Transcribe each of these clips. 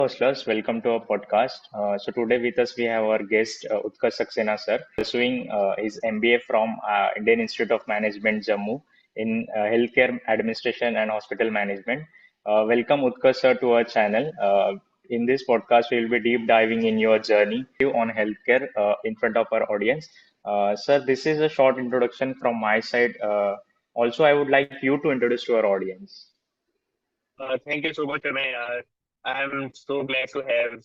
Hostlers, welcome to our podcast. So today with us we have our guest Utkarsh Saxena sir, pursuing his MBA from Indian Institute of Management Jammu in Healthcare Administration and Hospital Management. Welcome Utkarsh sir to our channel. In this podcast we will be deep diving in your journey on healthcare in front of our audience. Sir, this is a short introduction from my side. Also, I would like you to introduce to our audience. Thank you so much, Amay. I'm so glad to have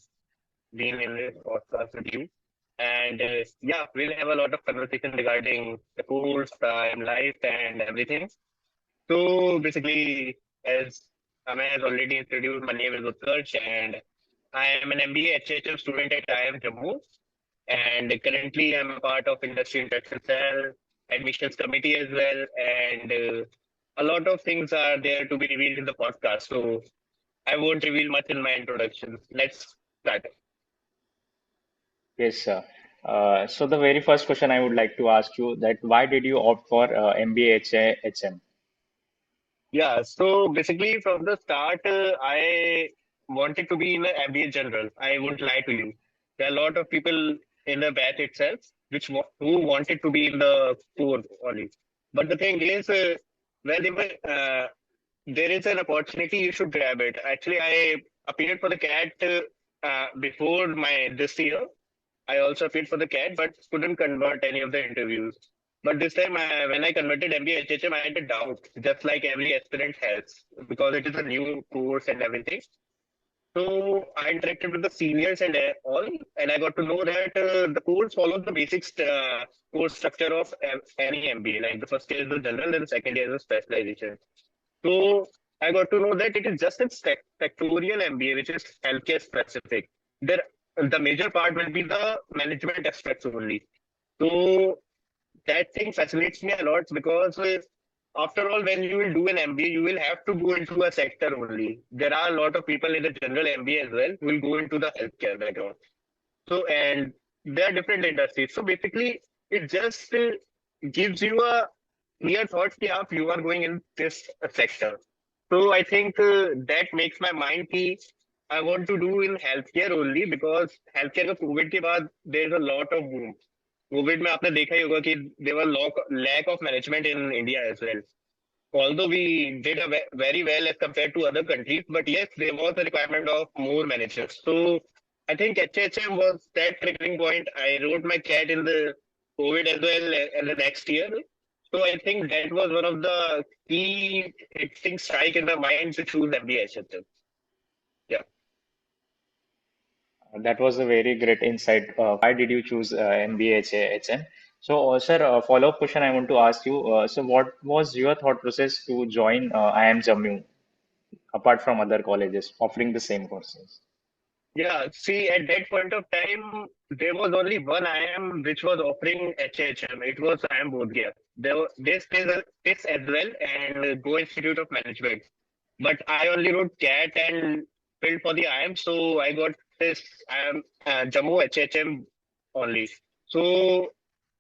been in this podcast with you. And yeah, we'll have a lot of conversation regarding the course, life, and everything. So basically, as Amay has already introduced, my name is Utkarsh, and I am an MBA HA-HM student at IIM Jammu. And currently, I'm a part of Industry Interaction Cell, Admissions Committee as well. And a lot of things are there to be revealed in the podcast. So I won't reveal much in my introduction. Let's start. Yes, sir. So the very first question I would like to ask you that why did you opt for MBA HM? Yeah, so basically from the start, I wanted to be in the MBA general. I won't lie to you. There are a lot of people in the batch itself who wanted to be in the core only. But the thing is, whenever there is an opportunity, you should grab it. Actually, I appeared for the CAT before my this year. I also appeared for the CAT, but couldn't convert any of the interviews. But this time, when I converted MBA HHM, I had a doubt, just like every aspirant has, because it is a new course and everything. So I interacted with the seniors and all, and I got to know that the course follows the basic course structure of any MBA. Like the first year is the general, and the second year is the specialization. So I got to know that it is just a sectorial MBA, which is healthcare specific. There, the major part will be the management aspects only. So that thing fascinates me a lot because after all, when you will do an MBA, you will have to go into a sector only. There are a lot of people in the general MBA as well who will go into the healthcare background. So, and there are different industries. So basically, it just gives you a clear thought that you are going in this sector. So I think that makes my mind key. I want to do in healthcare only because healthcare का Covid के बाद there is a lot of boom. Covid में आपने देखा ही होगा कि there was lack of management in India as well. Although we did very well as compared to other countries, but yes, there was a requirement of more managers. So I think HHM was that triggering point. I wrote my CAT in the COVID as well in the next year. So I think that was one of the key things strike in the mind to choose MBA HHM. Yeah. That was a very great insight. Why did you choose MBA HM? So, sir, a follow-up question I want to ask you. So, what was your thought process to join IIM Jammu apart from other colleges offering the same courses? Yeah, see, at that point of time, there was only one IIM which was offering HHM. It was IIM Bodhgaya. This as well and Go Institute of Management. But I only wrote CAT and filled for the IIM, so I got this IIM Jammu HHM only. So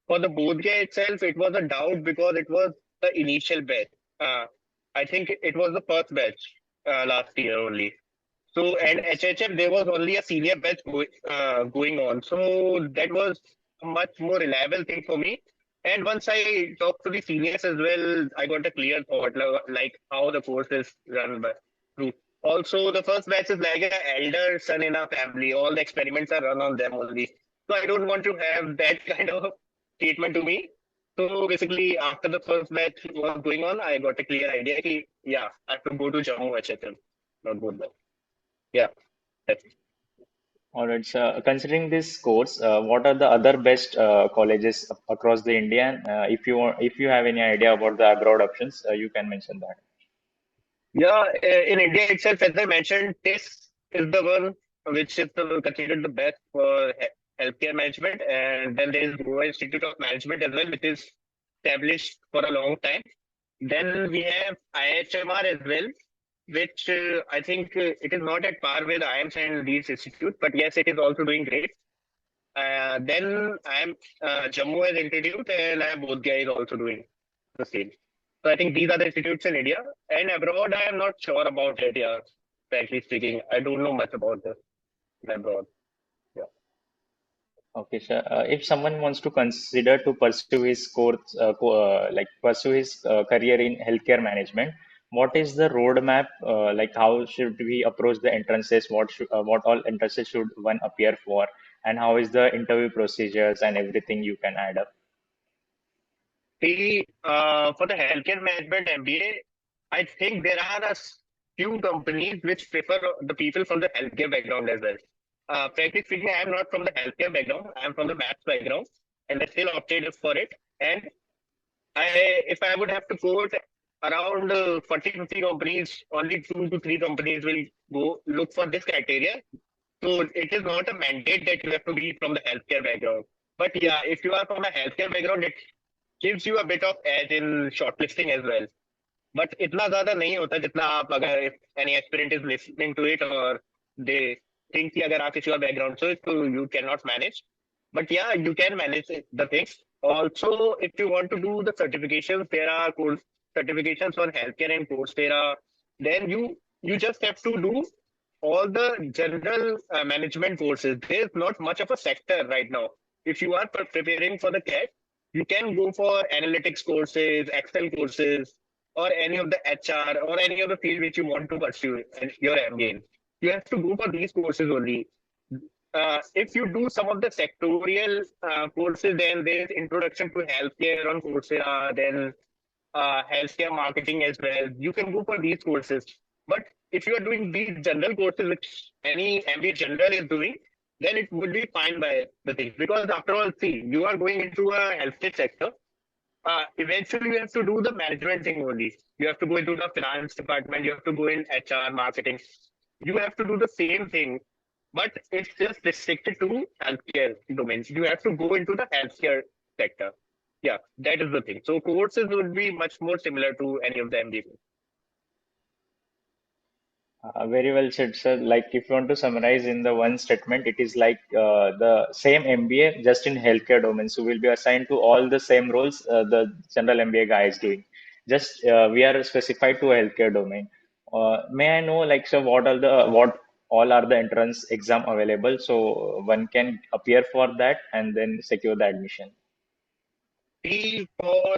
for the Bodhgaya itself, it was a doubt because it was the initial batch. Uh, I think it was the first batch last year only. So, and Yes. HHM, there was only a senior batch going on. So that was a much more reliable thing for me. And once I talked to the seniors as well, I got a clear thought like how the course is run by through. Also, the first batch is like an elder son in our family. All the experiments are run on them only. So I don't want to have that kind of treatment to me. So basically, after the first batch was going on, I got a clear idea. Ki, yeah, I have to go to Jammu HHM, not both. Yeah, that's All right, sir. Considering this course, what are the other best colleges across the India? And, if you have any idea about the abroad options, you can mention that. yeah. In India itself, as I mentioned, this is the one which is considered the best for healthcare management, and then there is Goa Institute of Management as well, which is established for a long time. Then we have IHMR as well, which I think it is not at par with IIMS and these institutes, but yes, it is also doing great. Then I am Jammu has introduced, and I am Bodh is also doing the same. So I think these are the institutes in India and abroad. I am not sure about it. Yeah, frankly speaking, I don't know much about this. abroad. Yeah. Okay, sir. If someone wants to consider to pursue his course, like pursue his career in healthcare management, what is the roadmap? Like, how should we approach the entrances? What all entrances should one appear for? And how is the interview procedures and everything you can add up? See, for the healthcare management MBA, I think there are few companies which prefer the people from the healthcare background as well. Frankly speaking, I am not from the healthcare background. I am from the maths background, and I still opted for it. And if I would have to quote around 40, 50 companies, only 2 to 3 companies will go look for this criteria. So it is not a mandate that you have to be from the healthcare background. But yeah, if you are from a healthcare background, it gives you a bit of edge in shortlisting as well. But इतना ज्यादा नहीं होता जितना आप अगर if any aspirant is listening to it or they think कि अगर आप किसी और background से तो you cannot manage. But yeah, you can manage the things. Also, if you want to do the certifications, there are course certifications on healthcare and Coursera. Then you just have to do all the general management courses. There's not much of a sector right now. If you are preparing for the CAT, you can go for analytics courses, Excel courses, or any of the HR or any of the field which you want to pursue in your MBA. You have to go for these courses only. If you do some of the sectorial courses, then there's introduction to healthcare on Coursera, then healthcare marketing as well. You can go for these courses. But if you are doing these general courses, which any MBA general is doing, then it would be fine by the thing. Because after all, see, you are going into a healthcare sector. Eventually, you have to do the management thing only. You have to go into the finance department. You have to go in HR, marketing. You have to do the same thing, but it's just restricted to healthcare domains. You have to go into the healthcare sector. Yeah, that is the thing. So courses would be much more similar to any of the MBA. Very well said, sir. Like, if you want to summarize in the one statement, it is like the same MBA just in healthcare domain. So we'll be assigned to all the same roles the general MBA guy is doing. Just we are specified to a healthcare domain. May I know, like, so what all are the entrance exam available? So one can appear for that and then secure the admission. T for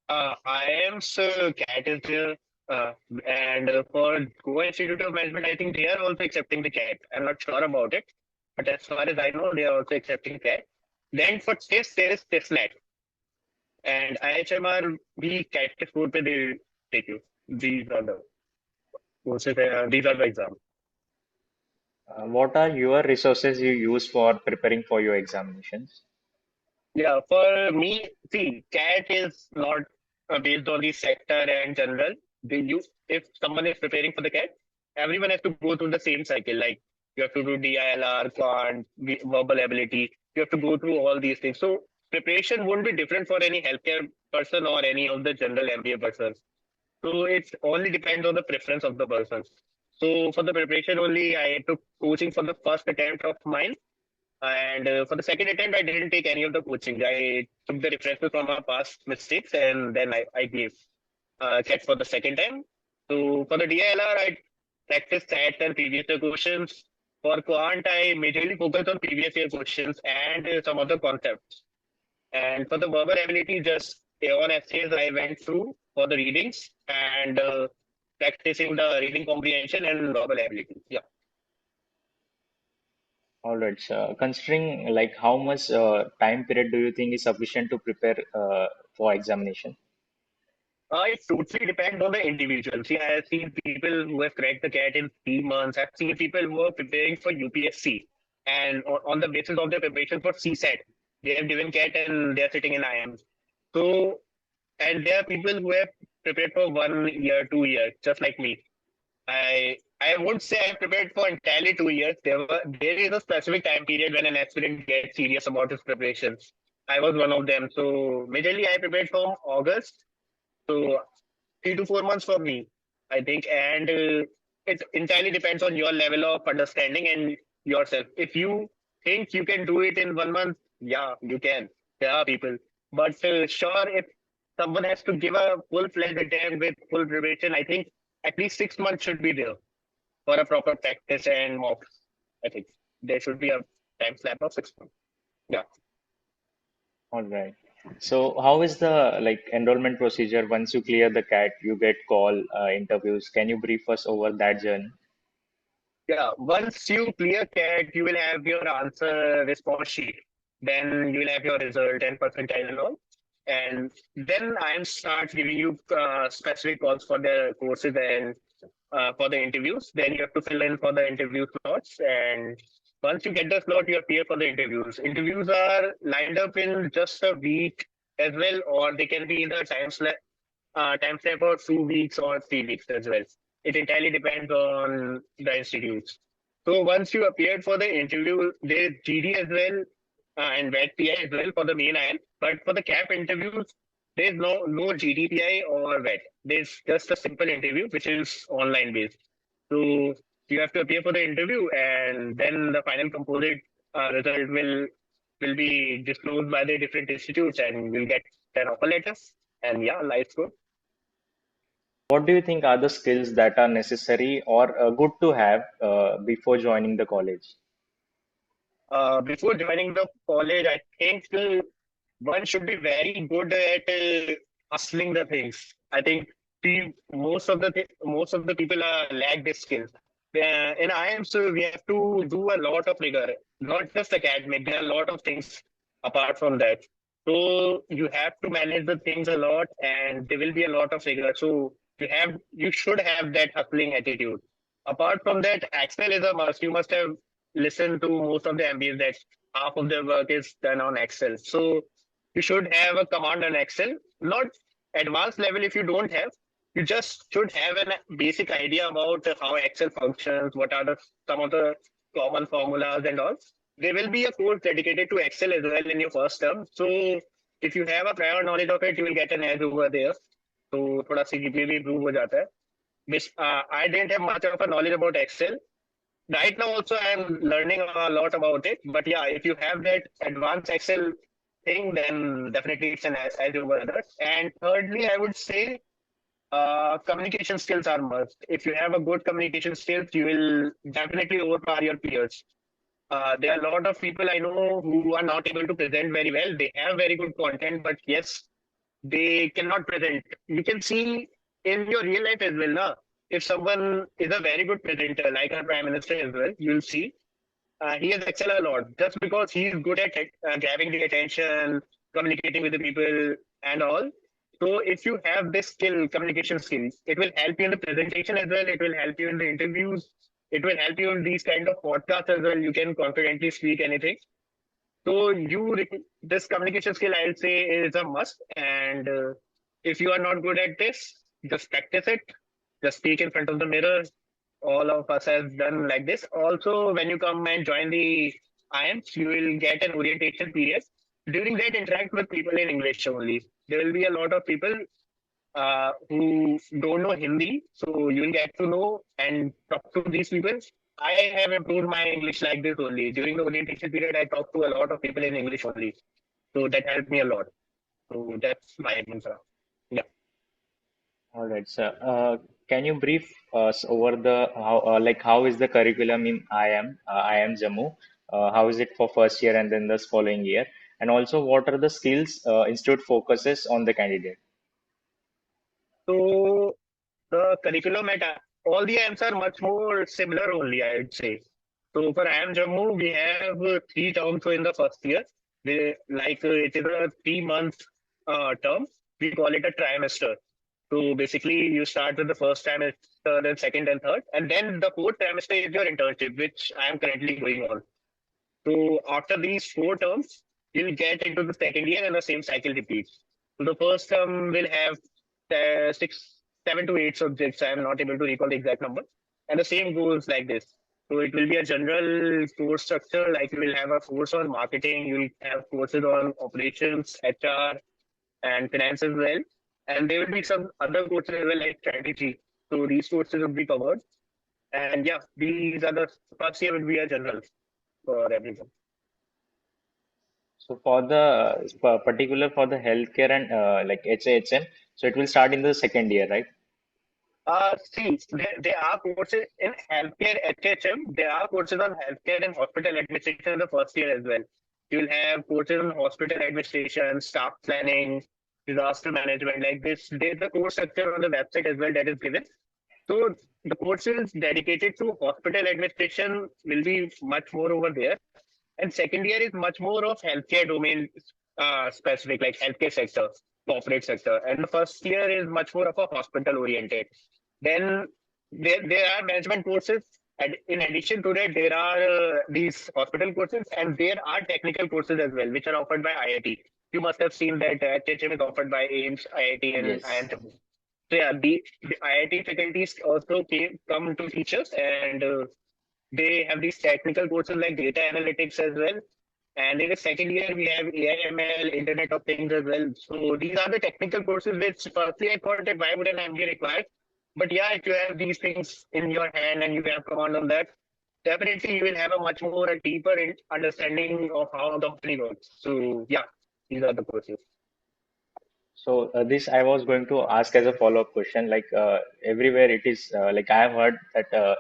IIM's CAT is there, and for Goa Institute of Management, I think they are also accepting the CAT. I'm not sure about it, but as far as I know, they are also accepting CAT. Then for TIS, there is TISNET, and IHMR भी CAT के score पे they take you. These are the courses, these are the exams. What are your resources you use for preparing for your examinations? Yeah, for me, see, CAT is not based on the sector and general. If someone is preparing for the CAT, everyone has to go through the same cycle. Like you have to do DILR, quant, verbal ability. You have to go through all these things. So preparation won't be different for any healthcare person or any of the general MBA persons. So it only depends on the preference of the person. So for the preparation only, I took coaching for the first attempt of mine, and for the second attempt, I didn't take any of the coaching. I took the references from my past mistakes, and then I gave CAT for the second time. So for the DILR, I practiced SAT and previous year questions. For Quant, I majorly focused on previous year questions and some other concepts. And for the verbal ability, just on essays, I went through for the readings and practicing the reading comprehension and verbal ability. Yeah. All right, sir. Considering like how much time period do you think is sufficient to prepare for examination? It totally depends on the individual. See, I have seen people who have cracked the CAT in 3 months. I've seen people who are preparing for UPSC, and on the basis of their preparation for CSAT, they have given CAT and they're sitting in IIM. So, and there are people who have prepared for 1 year, 2 years, just like me. I won't say I prepared for entirely 2 years. There is a specific time period when an aspirant gets serious about his preparations. I was one of them. So majorly I prepared from August. So 3 to 4 months for me, I think, and it entirely depends on your level of understanding and yourself. If you think you can do it in 1 month, yeah, you can. There are people, but sure, if someone has to give a full-fledged attempt with full preparation, I think at least 6 months should be there for a proper practice and mocks, I think. there should be a time slap of 6 months. Yeah. All right. So how is the like enrollment procedure once you clear the CAT, you get call interviews. Can you brief us over that journey? Yeah, once you clear CAT, you will have your answer response sheet. Then you will have your result and percentile and all. And then IIM starts giving you specific calls for the courses and for the interviews. Then you have to fill in for the interview slots. And once you get the slot, you appear for the interviews. Interviews are lined up in just a week as well, or they can be in the time slot for 2 weeks or 3 weeks as well. It entirely depends on the institutes. So once you appeared for the interview, there's GD as well and VET as well for the main IM. But for the CAP interviews, there's no GDPI or VET. There's just a simple interview which is online based. So you have to appear for the interview, and then the final composite result will be disclosed by the different institutes, and you'll get an offer letter. And yeah, life's good. What do you think are the skills that are necessary or good to have before joining the college? Before joining the college, I think one should be very good at hustling the things. I think most of the people lack this skill. In IIMs, we have to do a lot of rigor, not just academic. There are a lot of things apart from that. So you have to manage the things a lot, and there will be a lot of rigor. So you should have that hustling attitude. Apart from that, Excel is a must. You must have listened to most of the MBAs that half of their work is done on Excel. So you should have a command on Excel, not advanced level if you don't have. You just should have a basic idea about how Excel functions, what are some of the common formulas and all. There will be a course dedicated to Excel as well in your first term. So if you have a prior knowledge of it, you will get an edge over there. So थोड़ा CGPA भी improve हो जाता है. I didn't have much of a knowledge about Excel. Right now also I'm learning a lot about it. But yeah, if you have that advanced Excel thing, then definitely it's an edge over others. And thirdly, I would say communication skills are must. If you have a good communication skills, you will definitely overpower your peers. There are a lot of people I know who are not able to present very well. They have very good content, but yes, they cannot present. You can see in your real life as well, na? If someone is a very good presenter, like our prime minister as well, you'll see he has excelled a lot just because he's good at grabbing the attention, communicating with the people, and all. So if you have this skill, communication skills, it will help you in the presentation as well. It will help you in the interviews. It will help you in these kind of podcasts as well. You can confidently speak anything. So this communication skill, I'll say, is a must. And if you are not good at this, just practice it. Just speak in front of the mirror. All of us have done like this. Also, when you come and join the IIMs, you will get an orientation period. During that, interact with people in English only. There will be a lot of people who don't know Hindi, so you will get to know and talk to these people. I have improved my English like this only. During the orientation period, I talked to a lot of people in English only. So that helped me a lot. So that's my answer. Yeah. All right, sir. Can you brief us over the how is the curriculum in IIM Jammu? How is it for first year and then the following year? And also, what are the skills institute focuses on the candidate? So the curriculum at all the IIMs are much more similar only, I would say. So for IIM Jammu, we have 3 terms in the first year. It is a 3 month term. We call it a trimester. So basically, you start with the first trimester, then second and third, and then the fourth trimester is your internship, which I am currently going on. So after these 4 terms, you'll get into the second year and the same cycle repeats. So the first term will have 7 to 8 subjects. I am not able to recall the exact number. And the same goes like this. So it will be a general course structure, like you will have a course on marketing, you will have courses on operations, HR, and finance as well. And there will be some other courses as well, like strategy. So these courses will be covered. And yeah, these are the first year will be a general for everyone. So particular for the healthcare and like HAHM, so it will start in the second year, right? See, there are courses in healthcare HHM. There are courses on healthcare and hospital administration in the first year as well. You'll have courses on hospital administration, staff planning, disaster management. Like this, there's a course structure on the website as well that is given. So the courses dedicated to hospital administration will be much more over there. And second year is much more of healthcare domain specific, like healthcare sector, corporate sector. And the first year is much more of a hospital oriented. Then there are management courses. And in addition to that, there are these hospital courses and there are technical courses as well, which are offered by IIT. You must have seen that HHM is offered by AIMS, IIT, and Yes. IIM Jammu. So yeah, the IIT faculties also come to teach us, and they have these technical courses like data analytics as well. And in the second year, we have AIML, Internet of Things as well. So these are the technical courses which firstly I thought that why would an MBA require? But yeah, if you have these things in your hand and you have command on that, definitely you will have a much more a deeper understanding of how the company works. So yeah, these are the courses. So this I was going to ask as a follow-up question. Like everywhere it is, like I have heard that,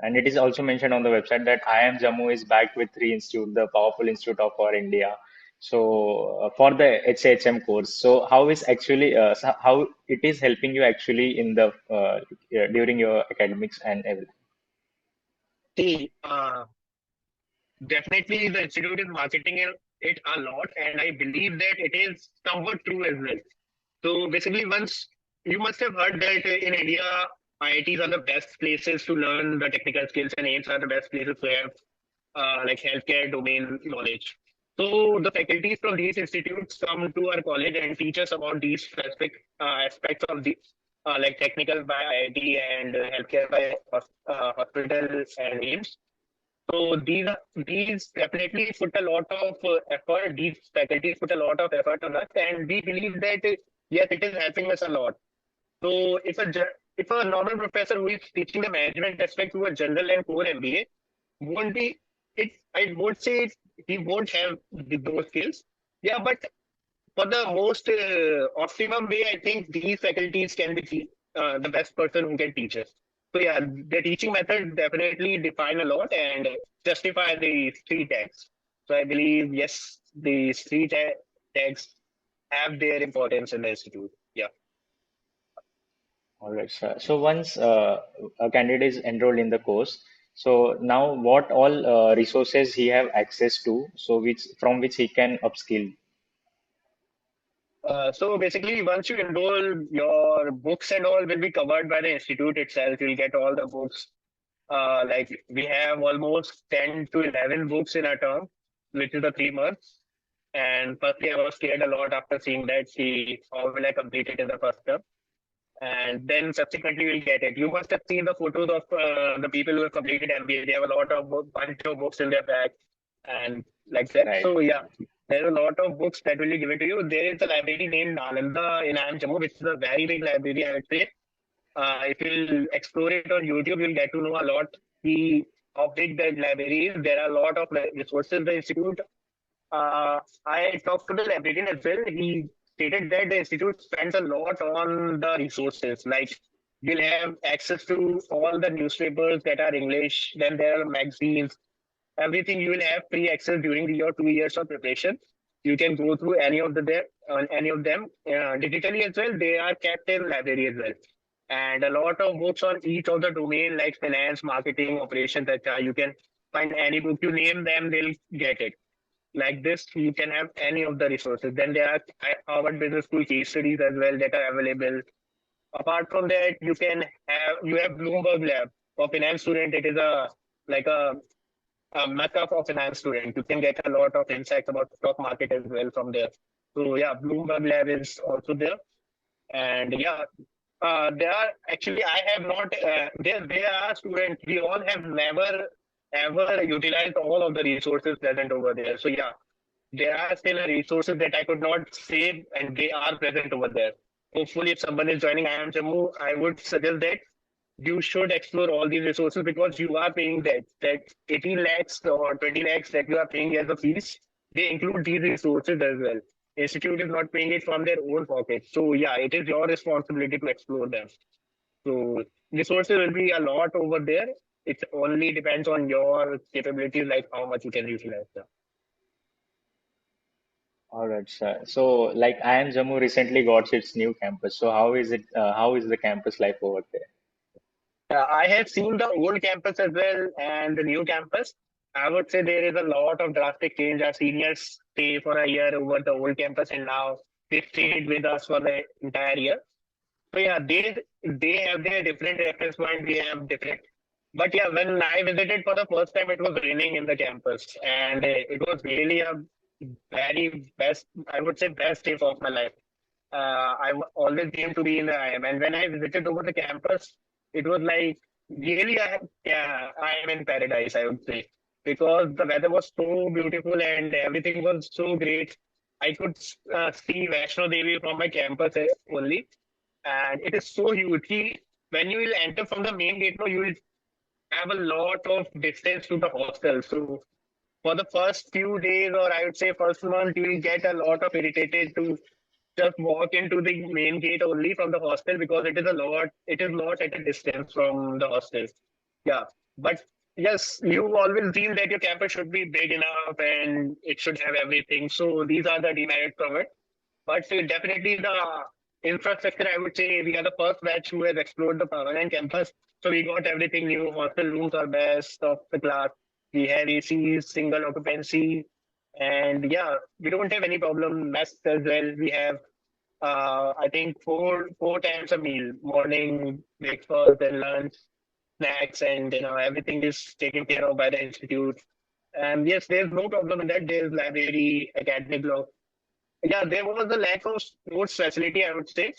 and it is also mentioned on the website that IIM Jammu is backed with three institute, the powerful institute of our India. So for the HHM course, so how is actually how it is helping you actually in the during your academics and everything? See, definitely the institute is marketing it a lot, and I believe that it is somewhat true as well. So basically, once you must have heard that in India, IITs are the best places to learn the technical skills, and AIMS are the best places to have like healthcare domain knowledge. So the faculties from these institutes come to our college and teach us about these specific aspects of the like technical by IIT and healthcare by hospital and AIMS. So these definitely put a lot of effort. These faculties put a lot of effort on us, and we believe that yes, it is helping us a lot. So if a normal professor who is teaching the management aspect to a general and core MBA won't be it. I won't say he won't have those skills. Yeah, but for the most optimum way, I think these faculties can be the best person who can teach us. So yeah, the teaching method definitely define a lot and justify the three tags. So I believe yes, these tags have their importance in the institute. Yeah. All right, sir. So once a candidate is enrolled in the course, so now what all resources he have access to, so which from which he can upskill. So basically, once you enroll, your books and all will be covered by the institute itself. You'll get all the books. Like we have almost 10 to 11 books in a term, which is the 3 months. And firstly, I was scared a lot after seeing that. See, how will I complete it in the first term? And then subsequently, we'll get it. You must have seen the photos of the people who have completed MBA. They have a lot of bunch of books in their bag and like that. Right. So yeah, there's a lot of books that will be given to you. There is a library named Nalanda in IIM Jammu, which is a very big library, I would say. If you'll explore it on YouTube, you'll get to know a lot the how big the library is. There are a lot of resources the institute. I talked to the librarian as well. He stated that the institute spends a lot on the resources. Like you'll have access to all the newspapers that are English. Then there are magazines. Everything you will have free access during your 2 years of preparation. You can go through any of the there on any of them digitally as well. They are kept in library as well, and a lot of books on each of the domain like finance, marketing, operations, etc. You can find any book you name them, they'll get it. Like this, you can have any of the resources. Then there are Harvard Business School case studies as well that are available. Apart from that, you have Bloomberg Lab for finance student. It is a like a mecca for finance student. You can get a lot of insights about stock market as well from there. So yeah, Bloomberg Lab is also there. And yeah, there are actually I have not there are students. We all have never ever utilized all of the resources present over there. So yeah, there are still resources that I could not save, and they are present over there. Hopefully, if someone is joining IIM Jammu, I would suggest that you should explore all these resources because you are paying that 18 lakhs or 20 lakhs that you are paying as a fees. They include these resources as well. Institute is not paying it from their own pocket. So yeah, it is your responsibility to explore them. So resources will be a lot over there. It only depends on your capabilities, like how much you can utilize them. All right, sir. So, like IIM Jammu recently got its new campus. So, how is it? How is the campus life over there? I have seen the old campus as well and the new campus. I would say there is a lot of drastic change. Our seniors stay for a year over the old campus, and now they stayed with us for the entire year. So yeah, they have their different reference point. We have different. But yeah, when I visited for the first time, it was raining in the campus, and it was really a very best, I would say, best day of my life. Always dreamed to be in the IIM, and when I visited over the campus, it was like really, yeah, I am in paradise, I would say, because the weather was so beautiful and everything was so great. I could see Vaishno Devi from my campus only, and it is so huge. When you will enter from the main gate, no, you will have a lot of distance to the hostel. So for the first few days, or I would say first month, you will get a lot of irritated to just walk into the main gate only from the hostel because it is lot at a distance from the hostel. Yeah. But yes, you always feel that your campus should be big enough and it should have everything. So these are the demerits of it. But definitely the infrastructure, I would say we are the first batch who has explored the permanent campus. So we got everything new. Hostel rooms are best of the class. We have ACs, single occupancy. And yeah, we don't have any problem. Mess as well. We have I think four times a meal, morning, breakfast, and lunch, snacks, and everything is taken care of by the institute. And yes, there's no problem in that. There's library, academic block. Yeah, there was a lack of sports facility, I would say.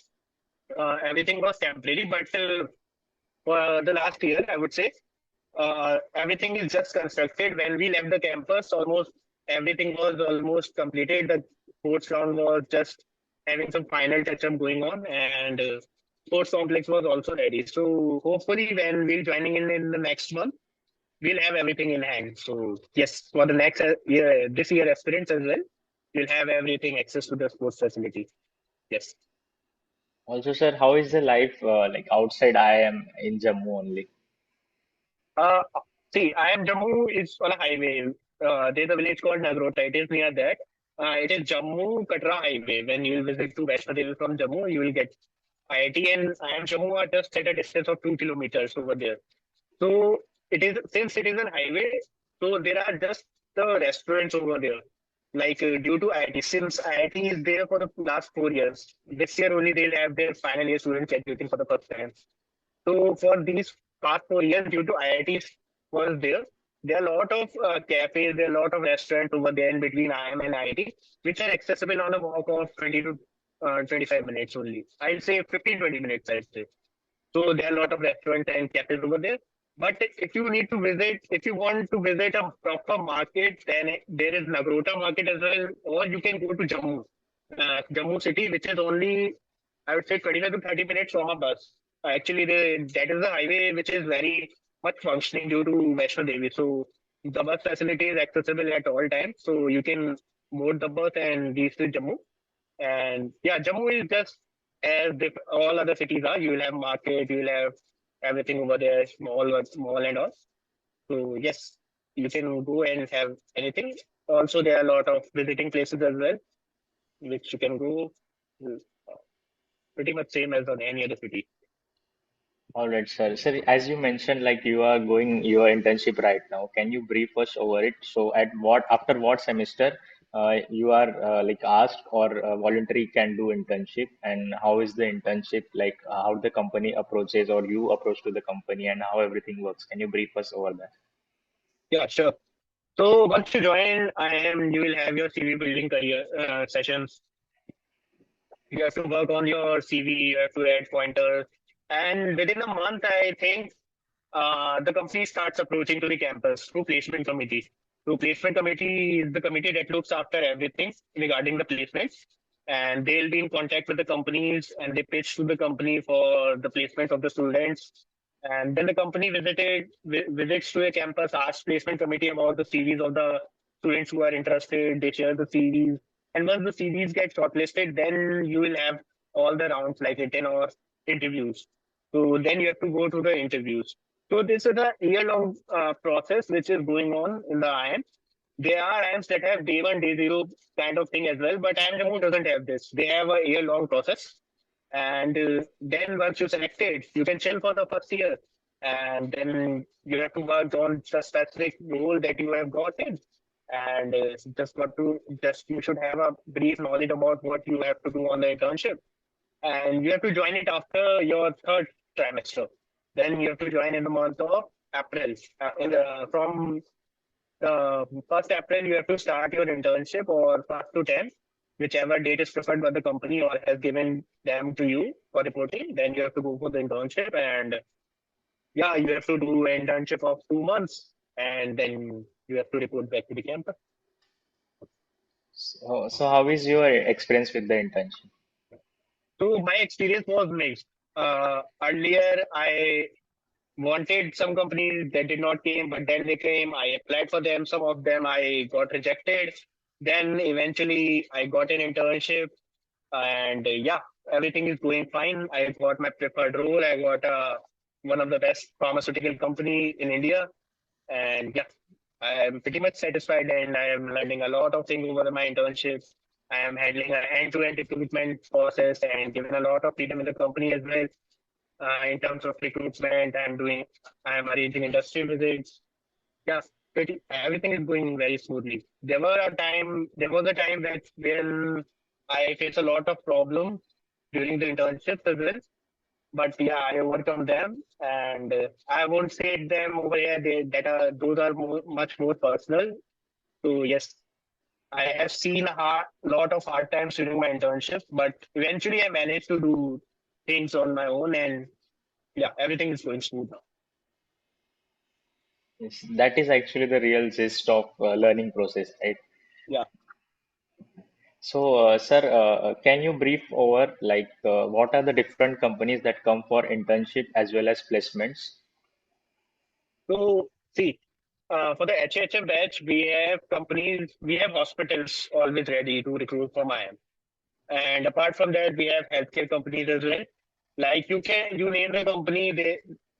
Everything was temporary, but for the last year, I would say, everything is just constructed. When we left the campus, almost everything was almost completed. The sports ground was just having some final touch-up going on, and sports complex was also ready. So hopefully, when we're joining in the next month, we'll have everything in hand. So yes, for the next year, this year aspirants as well, we'll have everything access to the sports facility. Yes. Also, sir, how is the life like outside IIM in Jammu only? Uh, See, I am Jammu is on a highway. There's a village called Nagrota. It is near that. It is Jammu Katra highway. When you will visit to Vaishno Devi from Jammu, you will get IIT and I am Jammu are just at a distance of 2 kilometers over there. So it is since it is a highway, so there are just the restaurants over there. Like due to IIT, since IIT is there for the last 4 years, this year only they'll have their final year students graduating for the first time. So for these past 4 years, due to IITs was there are a lot of cafes, there are a lot of restaurants over there in between IIM and IIT, which are accessible on a walk of 20 to 25 minutes only. I'll say 15-20 minutes, I'd say. So there are a lot of restaurants and cafes over there. But if you want to visit a proper market, then there is Nagrota market as well, or you can go to Jammu, Jammu city, which is only, I would say, 25 to 30 minutes from a bus. Actually, that is a highway which is very much functioning due to Vaishno Devi. So the bus facility is accessible at all times. So you can board the bus and reach to Jammu. And yeah, Jammu is just as all other cities are. You will have market, you will have everything over there, small and all. So yes, you can go and have anything. Also, there are a lot of visiting places as well, which you can go. Pretty much same as on any other city. All right, sir. Sir, as you mentioned, like you are going your internship right now. Can you brief us over it? So, at what after what semester you are like asked or voluntary can do internship, and how is the internship like? How the company approaches or you approach to the company, and how everything works? Can you brief us over that? Yeah, sure. So once you join IIM, you will have your CV building career sessions. You have to work on your CV. You have to add pointers, and within a month, I think the company starts approaching to the campus through placement committee. So placement committee is the committee that looks after everything regarding the placements, and they'll be in contact with the companies and they pitch to the company for the placement of the students. And then the company visits to a campus, asks placement committee about the series of the students who are interested. They share the series, and once the series get shortlisted, then you will have all the rounds like written or interviews. So then you have to go to the interviews. So this is a year-long process which is going on in the IIM. There are IIMs that have day one, day zero kind of thing as well, but IIM Jammu doesn't have this. They have a year-long process, and then once you're selected, you can chill for the first year, and then you have to work on the specific role that you have gotten, and just you should have a brief knowledge about what you have to do on the internship, and you have to join it after your third trimester. Then you have to join in the month of April. From first April, you have to start your internship, or 1st to 10th, whichever date is preferred by the company or has given them to you for reporting. Then you have to go for the internship, and yeah, you have to do an internship of 2 months, and then you have to report back to the campus. So how is your experience with the internship? So my experience was mixed. Earlier, I wanted some companies that did not came, but then they came. I applied for them. Some of them I got rejected. Then eventually I got an internship, and yeah, everything is going fine. I got my preferred role. I got one of the best pharmaceutical company in India, and yeah, I am pretty much satisfied, and I am learning a lot of things over my internship. I am handling an end-to-end recruitment process and given a lot of freedom in the company as well. In terms of recruitment, I am arranging industry visits. Yeah, everything is going very smoothly. There was a time that when I faced a lot of problems during the internships as well. But yeah, I overcome them, and I won't say them over here. Those are much more personal. So yes, I have seen a lot of hard times during my internships, but eventually I managed to do things on my own, and yeah, everything is going smooth now. Yes, that is actually the real gist of learning process, right? Yeah. So, sir, can you brief over like what are the different companies that come for internship as well as placements? So see, for the HHM batch, we have hospitals always ready to recruit from IIM. And apart from that, we have healthcare companies as well. Like you name the company,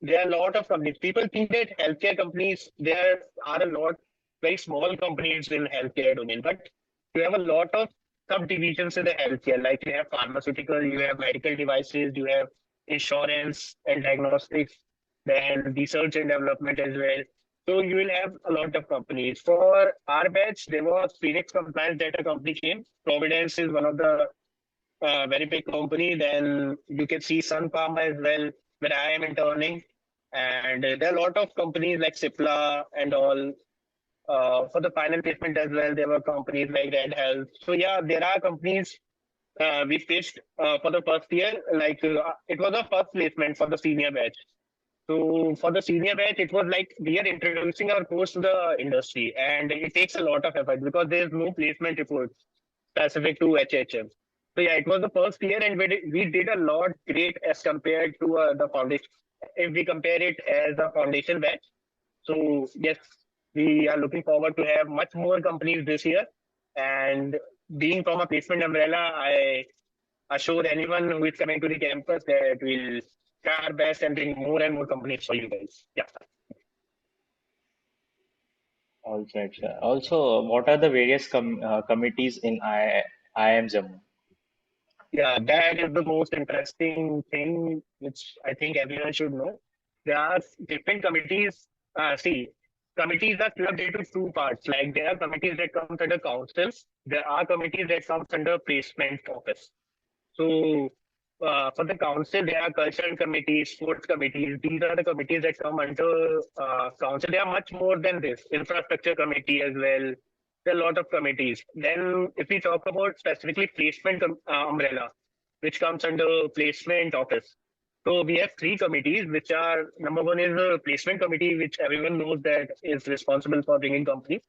there are a lot of companies. People think that healthcare companies, there are a lot very small companies in healthcare domain, but you have a lot of subdivisions in the healthcare. Like you have pharmaceutical, you have medical devices, you have insurance and diagnostics, then research and development as well. So you will have a lot of companies. For our batch, there was Phoenix Compliance Data Company came. Providence is one of the very big company. Then you can see Sun Pharma as well, where I am interning. And there are a lot of companies like Cipla and all. For the final placement as well, there were companies like Red Health. So yeah, there are companies we pitched for the first year. It was a first placement for the senior batch. So for the senior batch, it was like we are introducing our course to the industry, and it takes a lot of effort because there is no placement report specific to HHM. So yeah, it was the first year, and we did a lot great as compared to the foundation. If we compare it as a foundation batch, so yes, we are looking forward to have much more companies this year. And being from a placement umbrella, I assure anyone who is coming to the campus that we'll try our best and bring more and more companies for you guys. Yeah. All right, sir. Also, what are the various committees in IIM Jammu? Yeah, that is the most interesting thing, which I think everyone should know. There are different committees. Committees are clubbed into two parts. Like there are committees that come under councils. There are committees that comes under placement office. So for the council, there are cultural committees, sports committees. These are the committees that come under council. They are much more than this. Infrastructure committee as well. There are a lot of committees. Then, if we talk about specifically placement umbrella, which comes under placement office. So we have three committees, which are number one is the placement committee, which everyone knows that is responsible for bringing companies.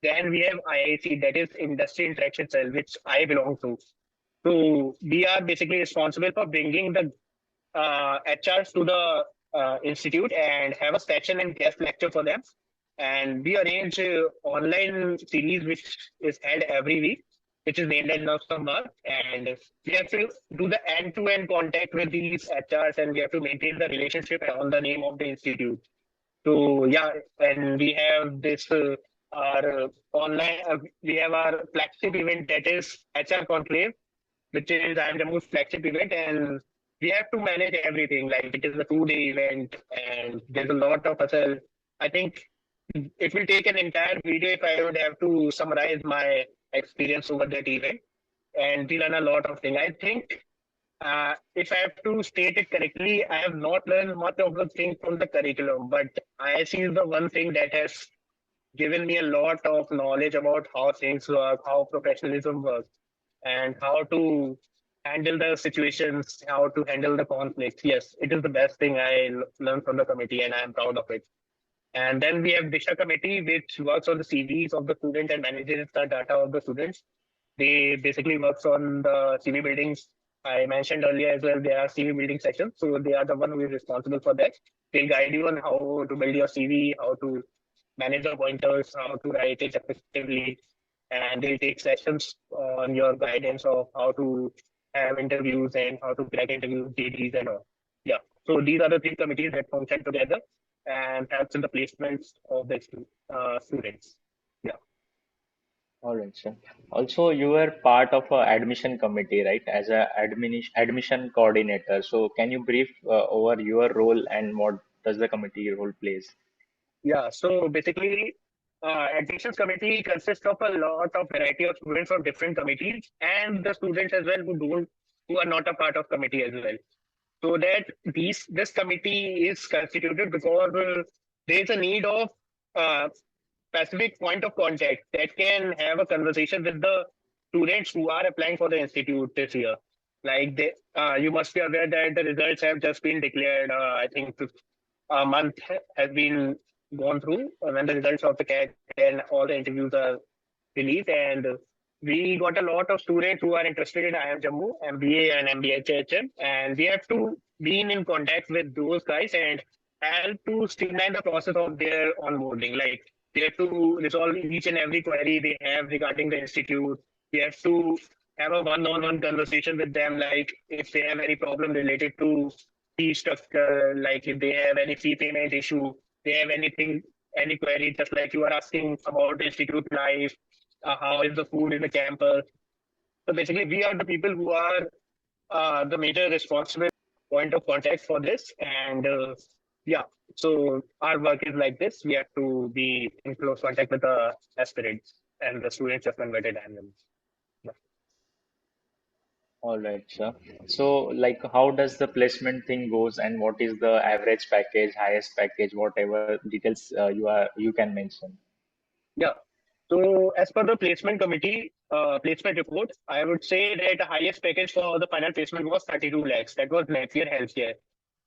Then we have IIC, that is Industry Interaction Cell, which I belong to. So we are basically responsible for bringing the HRs to the institute and have a session and guest lecture for them. And we arrange online series which is held every week. which is named as Love Some Work. And we have to do the end-to-end contact with these HRs, and we have to maintain the relationship on the name of the institute. So yeah, and we have this our online. We have our flagship event, that is HR Conclave, which is IIM Jammu's flagship event, and we have to manage everything. Like it is a 2 day event, and there's a lot of hustle. I think it will take an entire video if I would have to summarize my experience over that event, and we learn a lot of things. I think if I have to state it correctly, I have not learned much of the things from the curriculum, but IIC is the one thing that has given me a lot of knowledge about how things work, how professionalism works, and how to handle the situations, how to handle the conflicts. Yes, it is the best thing I learned from the committee, and I am proud of it. And then we have Disha committee, which works on the CVs of the student and manages the data of the students. They basically works on the CV buildings. I mentioned earlier as well, there are CV building sessions. So they are the one who is responsible for that. They'll guide you on how to build your CV, how to manage the pointers, how to write it effectively. And they'll take sessions on your guidance of how to have interviews and how to crack interviews, DDs and all. Yeah. So these are the three committees that function together and helps in the placements of the students. Yeah. All right, sir. Also, you were part of a admission committee, right, as a admission coordinator. So, can you brief over your role and what does the committee role plays? Yeah, so basically, admissions committee consists of a lot of variety of students from different committees and the students as well who are not a part of committee as well. So that this committee is constituted because there is a need of uh, specific point of contact that can have a conversation with the students who are applying for the institute this year. Like you must be aware that the results have just been declared. I think a month has been gone through when the results of the CAT and all the interviews are released. And we got a lot of students who are interested in IIM Jammu, MBA and MBA HA-HM, and we have to be in contact with those guys and help to streamline the process of their onboarding. Like they have to resolve each and every query they have regarding the institute. We have to have a one-on-one conversation with them, like if they have any problem related to fee structure, like if they have any fee payment issue, they have anything, any query, just like you are asking about institute life, how is the food in the campus. So basically, we are the people who are the major responsible point of contact for this. And yeah, so our work is like this. We have to be in close contact with the aspirants and the students of converted animals. All right, sir. So, like, how does the placement thing goes, and what is the average package, highest package, whatever details you can mention? Yeah. So as per the placement committee placement report, I would say that the highest package for the final placement was 32 lakhs. That was Napier Healthcare.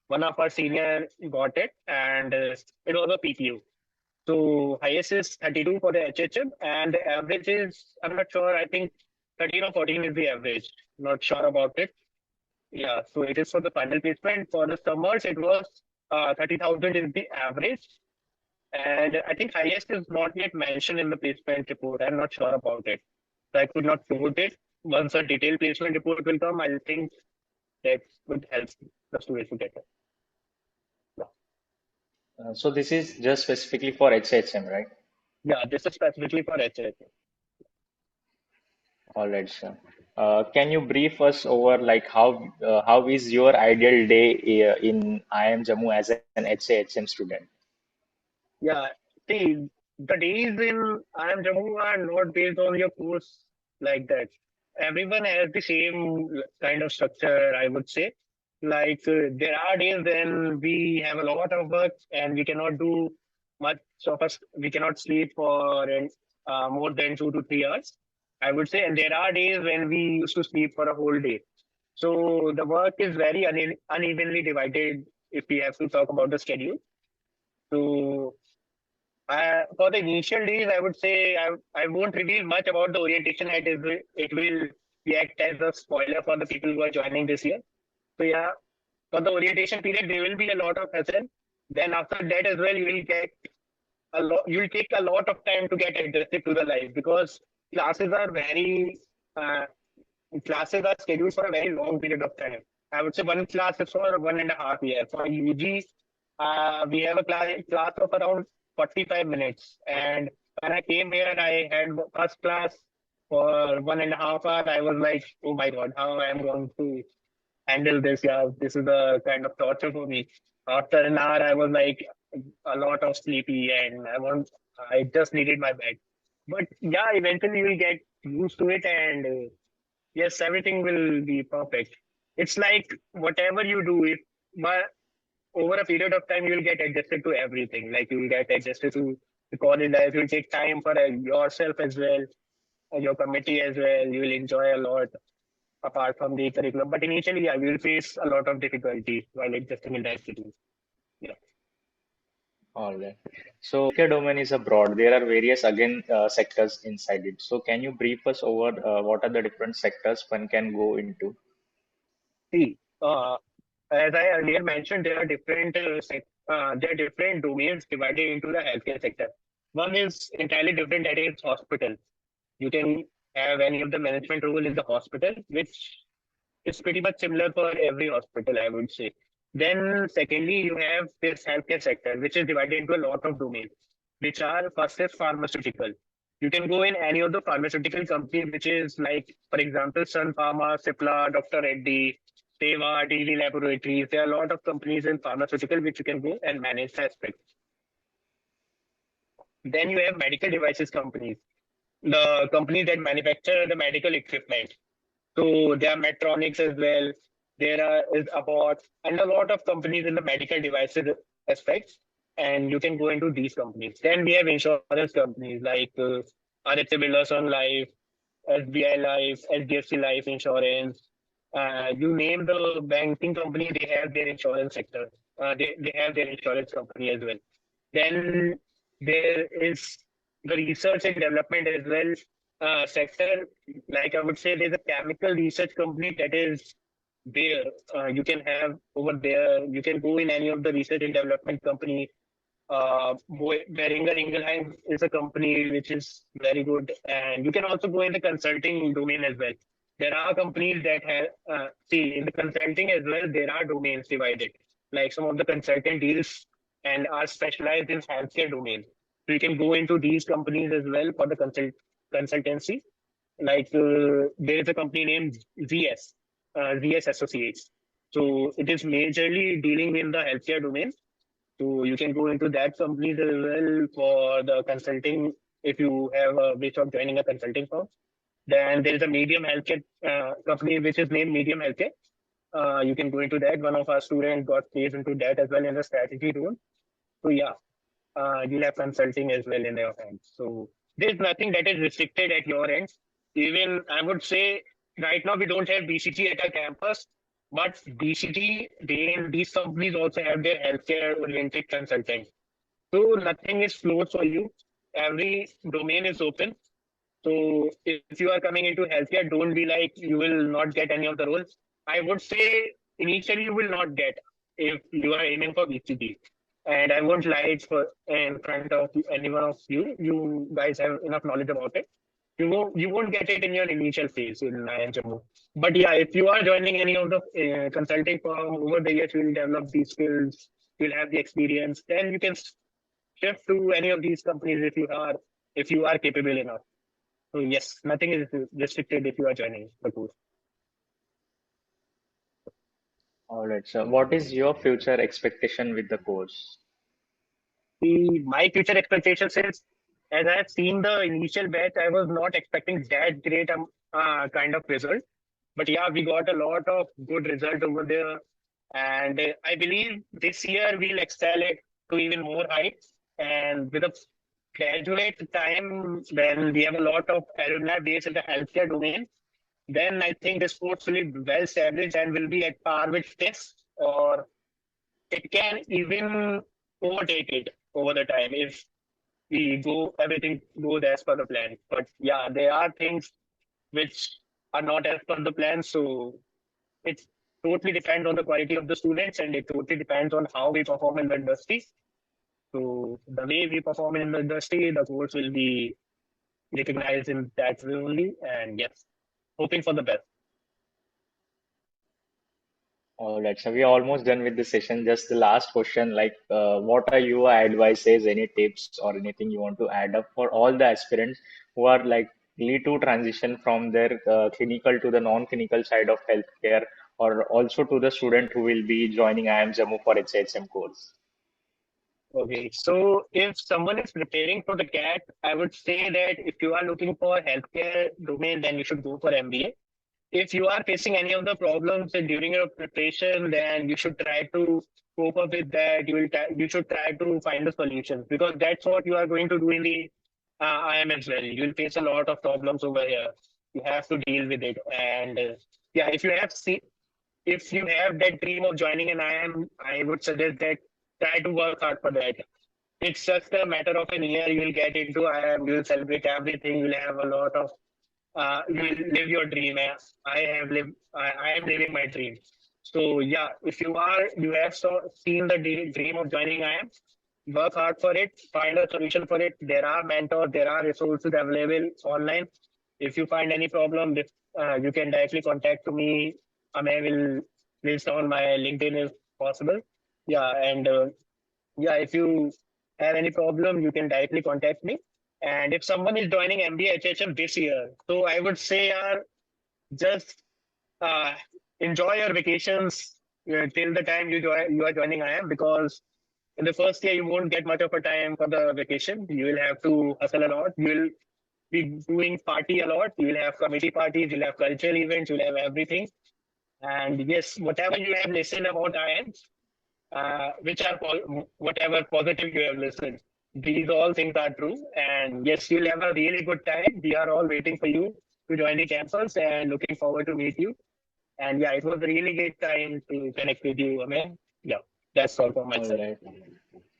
One of our senior got it, and it was a PPU. So highest is 32 for the HHM, and the average is, I'm not sure, I think 13 or 14 is the average. Not sure about it. Yeah, so it is for the final placement. For the summers, it was 30,000 is the average. And I think highest is not yet mentioned in the placement report. I'm not sure about it. So I could not quote it. Once a detailed placement report will come, I think that would help the students to get it. So, this is just specifically for HHM, right? Yeah, this is specifically for HH. All right, sir. Can you brief us over like how is your ideal day in IIM Jammu as an HAHM student? Yeah, see, the days in IIM Jammu are not based on your course like that. Everyone has the same kind of structure, I would say. Like there are days when we have a lot of work and we cannot do much of us. We cannot sleep for more than 2 to 3 hours, I would say. And there are days when we used to sleep for a whole day. So the work is very unevenly divided if we have to talk about the schedule. So for the initial days, I would say I won't reveal much about the orientation. It will act as a spoiler for the people who are joining this year. So yeah, for the orientation period, there will be a lot of hassle. Then after that as well, you will get a lot. You will take a lot of time to get adjusted to the life because classes are very uh, classes are scheduled for a very long period of time. I would say one class is for 1.5 years. For UG, we have a class of around 45 minutes. And when I came here, I had first class for 1.5 hours. I was like, oh my God, how I am going to handle this? Yeah, this is a kind of torture for me. After an hour, I was like a lot of sleepy and I just needed my bed. But yeah, eventually you will get used to it and yes, everything will be perfect. It's like whatever you do, if but over a period of time, you will get adjusted to everything. Like you will get adjusted to the college life. You will take time for yourself as well, your committee as well. You will enjoy a lot apart from the curriculum. But initially, yeah, you will face a lot of difficulty while adjusting in that city. Yeah. All right. So healthcare domain is a broad. There are various again sectors inside it. So can you brief us over what are the different sectors one can go into? See, as I earlier mentioned, there are different domains divided into the healthcare sector. One is entirely different, that is hospital. You can have any of the management role in the hospital, which is pretty much similar for every hospital, I would say. Then, secondly, you have this healthcare sector, which is divided into a lot of domains, which are first is pharmaceutical. You can go in any of the pharmaceutical companies, which is like, for example, Sun Pharma, Cipla, Dr. Reddy, Teva, DV Laboratories. There are a lot of companies in pharmaceutical which you can go and manage the aspect. Then you have medical devices companies, the companies that manufacture the medical equipment. So there are Medtronics as well. There are is about and a lot of companies in the medical devices aspects, and you can go into these companies. Then we have insurance companies like Aditya Birla Sun Life, SBI Life, HDFC Life Insurance. You name the banking company, they have their insurance sector. They have their insurance company as well. Then there is the research and development as well sector. Like I would say, there's a chemical research company that is there. You can have over there. You can go in any of the research and development company. Beringer Ingelheim is a company which is very good, and you can also go in the consulting domain as well. There are companies that have see in the consulting as well. There are domains divided, like some of the consultant deals and are specialized in healthcare domain. So you can go into these companies as well for the consultancy. Like there is a company named ZS Associates. So it is majorly dealing in the healthcare domain. So you can go into that companies as well for the consulting if you have a wish of joining a consulting firm. Then there is a Medium Healthcare company which is named Medium Healthcare. You can go into that. One of our students got placed into that as well in the strategy role. So yeah, you'll have consulting as well in your hands. So there's nothing that is restricted at your end. Even I would say right now we don't have BCG at our campus, but BCG, these companies also have their healthcare oriented consulting. So nothing is closed for you. Every domain is open. So if you are coming into healthcare, don't be like you will not get any of the roles. I would say initially you will not get if you are aiming for BCG. And I won't lie for in front of anyone of you. You guys have enough knowledge about it. You won't get it in your initial phase in IIM Jammu. But yeah, if you are joining any of the consulting firm over the years, you will develop these skills. You'll have the experience. Then you can shift to any of these companies if you are capable enough. So yes, nothing is restricted if you are joining the course. All right. So what is your future expectation with the course? My future expectations is, as I have seen the initial batch, I was not expecting that great kind of result. But yeah, we got a lot of good result over there. And I believe this year we'll excel it to even more heights. And with a graduate time, when we have a lot of alumni base in the healthcare domain, then I think the sports will be well established and will be at par with this, or it can even overtake it over the time if we go everything goes as per the plan. But yeah, there are things which are not as per the plan, so it totally depends on the quality of the students and it totally depends on how we perform in the industry. So the way we perform in the industry, the course will be recognized in that way only. And yes. hoping for the best. All right, so we are almost done with the session. Just the last question, like, what are your advices, any tips or anything you want to add up for all the aspirants who are like need to transition from their clinical to the non-clinical side of healthcare, or also to the student who will be joining IIM Jammu for HHM course? Okay, so if someone is preparing for the CAT, I would say that if you are looking for healthcare domain, then you should go for MBA. If you are facing any of the problems during your preparation, then you should try to cope up with that. You should try to find a solution, because that's what you are going to do in the IM as well. You will face a lot of problems over here. You have to deal with it, and yeah, if you have that dream of joining an IM, I would suggest that try to work hard for that. It's just a matter of an year. You will get into IM. You will celebrate everything. You'll have a lot of you will live your dream. I am living my dream. So yeah, if you have seen the dream of joining IM, work hard for it, find a solution for it. There are mentors, there are resources available online. If you find any problem, you can directly contact to me. I will list on my LinkedIn if possible. Yeah, and yeah, if you have any problem, you can directly contact me. And if someone is joining MBA HHM this year, so I would say, just uh, enjoy your vacations till the time you are joining IIM, because in the first year you won't get much of a time for the vacation. You will have to hustle a lot. You will be doing party a lot. You will have committee parties. You'll have cultural events. You'll have everything. And yes, whatever you have listened about IIM, whatever positive you have listened. These all things are true. And yes, you'll have a really good time. We are all waiting for you to join the campus and looking forward to meet you. And yeah, it was a really great time to connect with you, Amen. Yeah, that's all from my All side. right.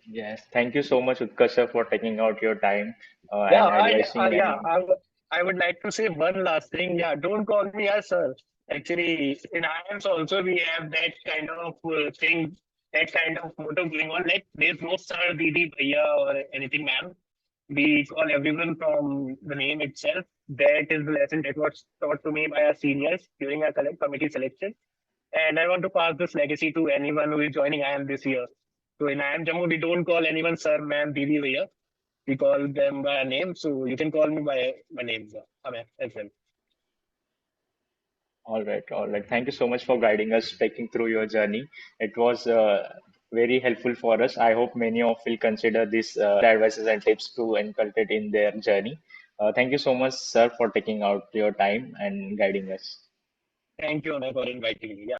Yes, thank you so much, Utkarsh, sir, for taking out your time Yeah, and advising and I would like to say one last thing. Yeah, don't call me as sir. Actually, in IIMs also we have that kind of thing, that kind of motto going on. Like there's no sir, Didi, Bhaiya or anything, ma'am. We call everyone from the name itself. That is the lesson that was taught to me by our seniors during our committee selection. And I want to pass this legacy to anyone who is joining IIM this year. So in IIM Jammu, we don't call anyone sir, ma'am, Didi, Bhaiya. We call them by a name, so you can call me by my name, Amen, as well. all right, all right. Thank you so much for guiding us, taking through your journey. It was very helpful for us. I hope many of will consider these advices and tips to inculcate in their journey. Thank you so much, sir, for taking out your time and guiding us. Thank you, Amen, for inviting me. Yeah.